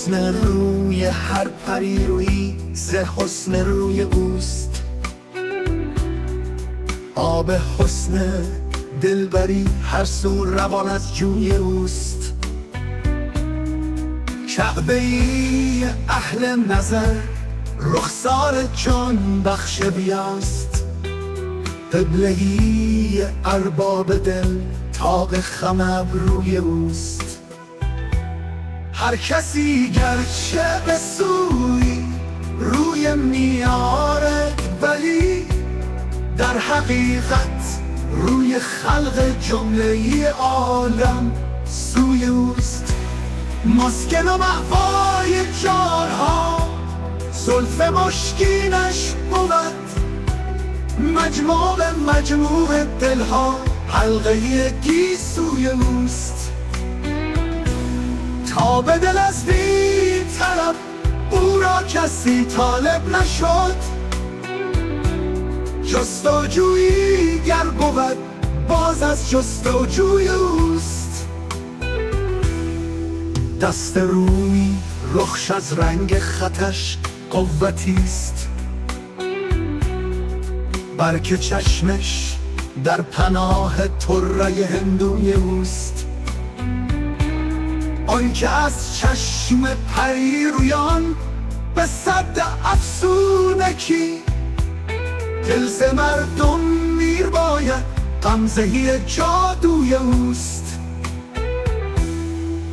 حسن روی هر پری روی ز حسن روی اوست. آب حسن دلبری هر سو روان از جوی اوست. کعبه ای اهل نظر رخسار جان بخش بیاست. قبله ای ارباب دل طاق خم ابروی اوست. هر کسی گرچه به سوی روی میارد ولی در حقیقت روی خلق جمله عالم سوی اوست. مسکن و مأوای جانها زلف مشکینش بود. مجموع دلها حلقه گیسوی اوست. تا به دل از بی طلب او را کسی طالب نشد. جستجویی گر بود باز از جستجوی اوست. دست رومی رخش از رنگ خطش قوتیست. برک چشمش در پناه طره هندوی اوست. آنکه از چشم پری رویان به صد افسونکی دل ز مردم میر باید غمزه جادوی اوست.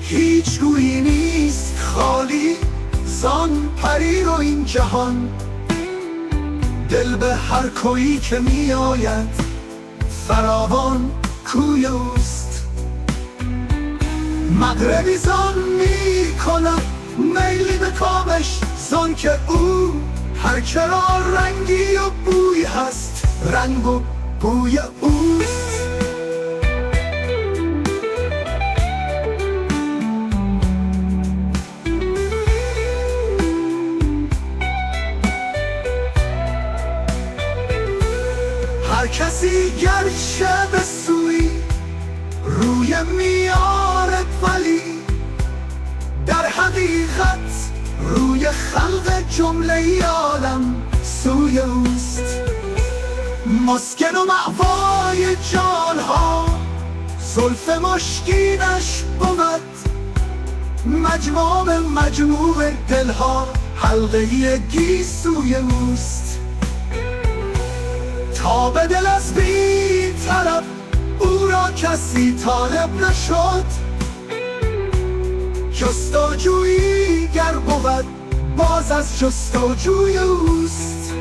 هیچ گویی نیست خالی زان پری رو این جهان. دل به هر کویی که می آید فراوان کوی اوست. مغربی زان می کند میلی به کامش زان که او هر که را رنگی و بوی هست رنگ و بوی اوست. هر کسی گرچه به سوی روی میارد ولی در حقیقت روی خلق جمله عالم سوی اوست. مسکن و مأوای جانها زلف مشکینش بود. مجموع دلها حلقه گیسوی اوست. تا به دل از بی طلب او را کسی طالب نشد. جستجویی گر بود باز از جستجوی اوست.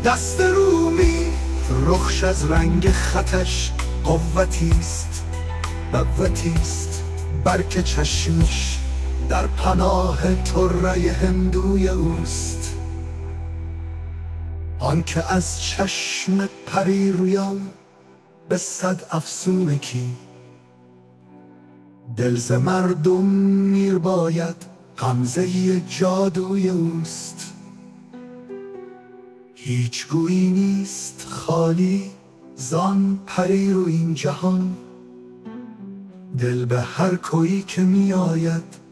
دست رومی رخش از رنگ خطش قوتیست. برک چشمش در پناه طره هندوی اوست. آنکه از چشم پری رویان به صد افسونکی دل ز مردم میر باید غمزه جادوی اوست. هیچ گویی نیست خالی زان پری رو این جهان. دل به هر کویی که می آید